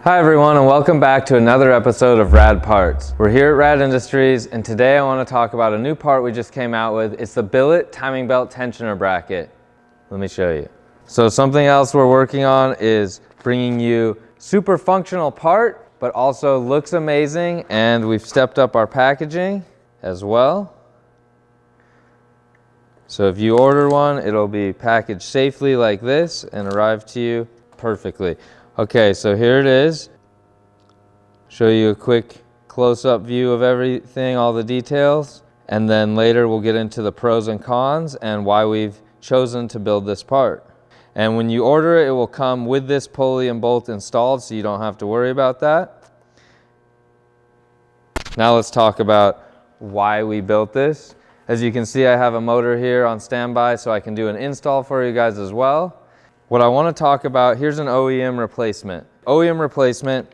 Hi everyone, and welcome back to another episode of RAD Parts. We're here at RAD Industries, and today I want to talk about a new part we just came out with. It's the Billet timing belt tensioner bracket. Let me show you. So something else we're working on is bringing you super functional part, but also looks amazing, and we've stepped up our packaging as well. So if you order one, it'll be packaged safely like this and arrive to you perfectly. Okay, so here it is. Show you a quick close-up view of everything, all the details, and then later we'll get into the pros and cons and why we've chosen to build this part. And when you order it, it will come with this pulley and bolt installed, so you don't have to worry about that. Now let's talk about why we built this. As you can see, I have a motor here on standby, so I can do an install for you guys as well. What I want to talk about, here's an OEM replacement. OEM replacement,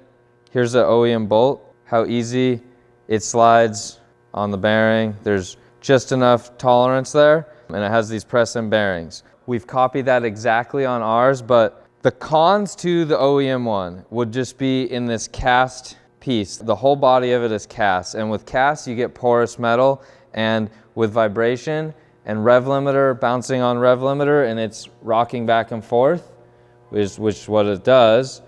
here's the OEM bolt, how easy it slides on the bearing. There's just enough tolerance there, and it has these press-in bearings. We've copied that exactly on ours, but the cons to the OEM one would just be in this cast piece. The whole body of it is cast, and with cast you get porous metal, and with vibration and rev limiter bouncing on rev limiter and it's rocking back and forth, which what it does,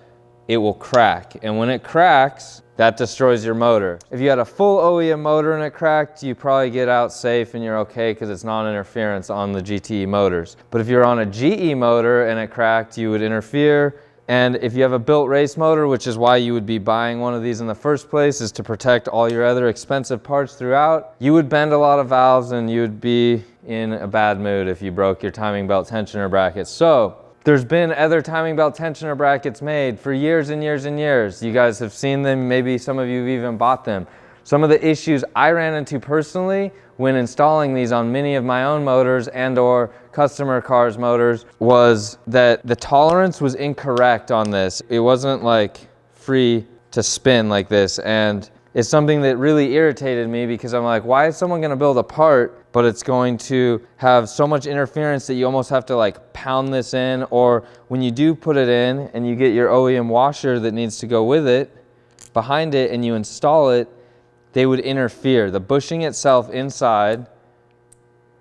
it will crack. And when it cracks, that destroys your motor. If you had a full OEM motor and it cracked, you probably get out safe and you're okay because it's non-interference on the GTE motors. But if you're on a GE motor and it cracked, you would interfere. And if you have a built race motor, which is why you would be buying one of these in the first place, is to protect all your other expensive parts throughout, you would bend a lot of valves and you would be in a bad mood if you broke your timing belt tensioner brackets. So there's been other timing belt tensioner brackets made for years and years and years. You guys have seen them, maybe some of you have even bought them. Some of the issues I ran into personally when installing these on many of my own motors and or customer cars motors was that the tolerance was incorrect on this. It wasn't like free to spin like this, and it's something that really irritated me because I'm like, why is someone gonna build a part but it's going to have so much interference that you almost have to like pound this in, or when you do put it in and you get your OEM washer that needs to go with it behind it and you install it, they would interfere. The bushing itself inside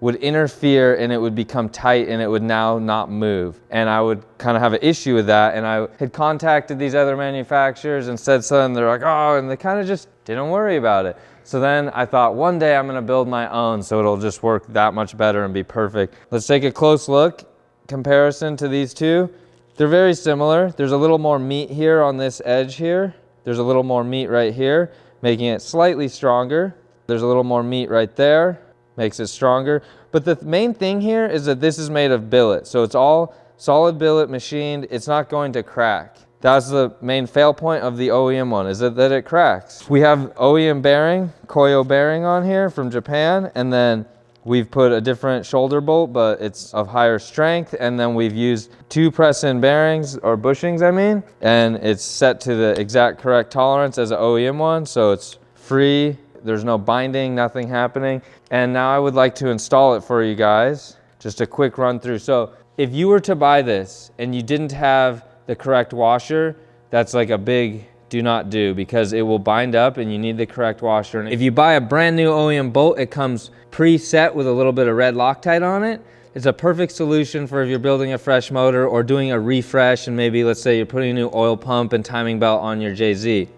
would interfere and it would become tight and it would now not move. And I would kind of have an issue with that. And I had contacted these other manufacturers and said something, they're like, oh, and they kind of just didn't worry about it. So then I thought one day I'm gonna build my own so it'll just work that much better and be perfect. Let's take a close look, comparison to these two. They're very similar. There's a little more meat here on this edge here. There's a little more meat right here, making it slightly stronger. There's a little more meat right there, makes it stronger. But the main thing here is that this is made of billet. So it's all solid billet machined. It's not going to crack. That's the main fail point of the OEM one, is that it cracks. We have OEM bearing, Koyo bearing on here from Japan, and then we've put a different shoulder bolt, but it's of higher strength, and then we've used two press-in bearings, or bushings I mean, and it's set to the exact correct tolerance as an OEM one, so it's free, there's no binding, nothing happening. And now I would like to install it for you guys. Just a quick run through. So if you were to buy this and you didn't have the correct washer, that's like a big do not do, because it will bind up and you need the correct washer. And if you buy a brand new OEM bolt, it comes pre-set with a little bit of red Loctite on it. It's a perfect solution for if you're building a fresh motor or doing a refresh, and maybe let's say you're putting a new oil pump and timing belt on your JZ.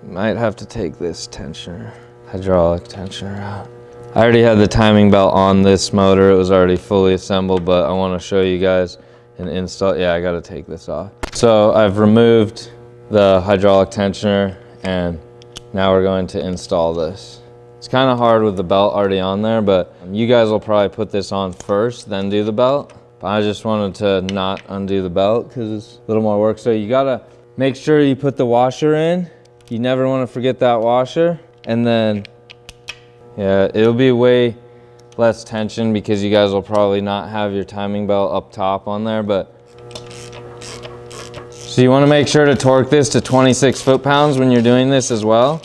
Might have to take this hydraulic tensioner out. I already had the timing belt on this motor. It was already fully assembled, but I want to show you guys an install. Yeah, I got to take this off. So I've removed the hydraulic tensioner and now we're going to install this. It's kind of hard with the belt already on there, but you guys will probably put this on first, then do the belt. But I just wanted to not undo the belt because it's a little more work. So you got to make sure you put the washer in. You never want to forget that washer. And then, yeah, it'll be way less tension because you guys will probably not have your timing belt up top on there, but so you want to make sure to torque this to 26 foot-pounds when you're doing this as well.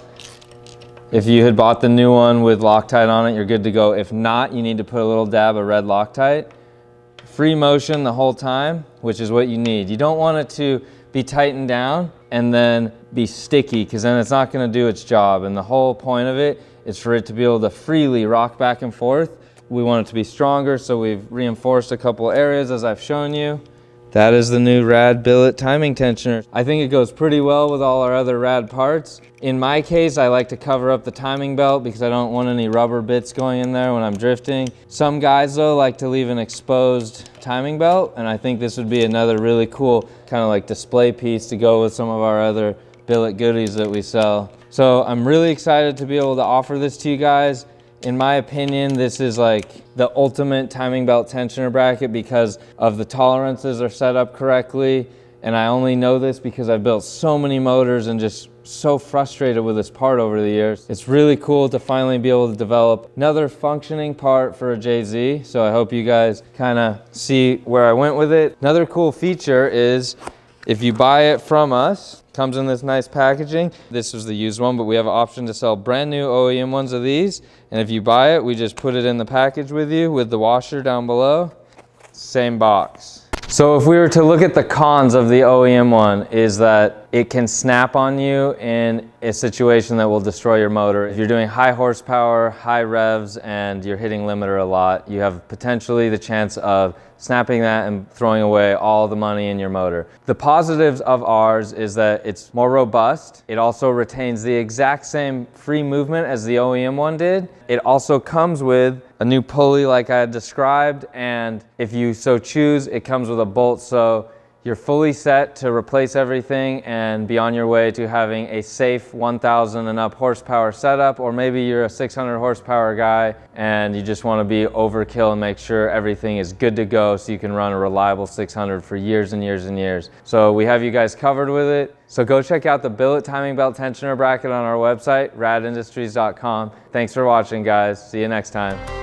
If you had bought the new one with Loctite on it, you're good to go. If not, you need to put a little dab of red Loctite. Free motion the whole time, which is what you need. You don't want it to be tightened down and then be sticky, because then it's not going to do its job. And the whole point of it is for it to be able to freely rock back and forth. We want it to be stronger, so we've reinforced a couple areas as I've shown you. That is the new RAD billet timing tensioner. I think it goes pretty well with all our other RAD parts. In my case, I like to cover up the timing belt because I don't want any rubber bits going in there when I'm drifting. Some guys though like to leave an exposed timing belt, and I think this would be another really cool kind of like display piece to go with some of our other billet goodies that we sell. So I'm really excited to be able to offer this to you guys. In my opinion, this is like the ultimate timing belt tensioner bracket because of the tolerances are set up correctly. And I only know this because I've built so many motors and just so frustrated with this part over the years. It's really cool to finally be able to develop another functioning part for a JZ. So I hope you guys kind of see where I went with it. Another cool feature is if you buy it from us, comes in this nice packaging. This was the used one, but we have an option to sell brand new OEM ones of these. And if you buy it, we just put it in the package with you with the washer down below. Same box. So if we were to look at the cons of the OEM one, is that it can snap on you in a situation that will destroy your motor. If you're doing high horsepower, high revs, and you're hitting limiter a lot, you have potentially the chance of snapping that and throwing away all the money in your motor. The positives of ours is that it's more robust. It also retains the exact same free movement as the OEM one did. It also comes with a new pulley like I had described, and if you so choose, it comes with a bolt, so you're fully set to replace everything and be on your way to having a safe 1,000 and up horsepower setup, or maybe you're a 600 horsepower guy and you just want to be overkill and make sure everything is good to go so you can run a reliable 600 for years and years and years. So we have you guys covered with it. So go check out the billet timing belt tensioner bracket on our website, radindustries.com. Thanks for watching, guys. See you next time.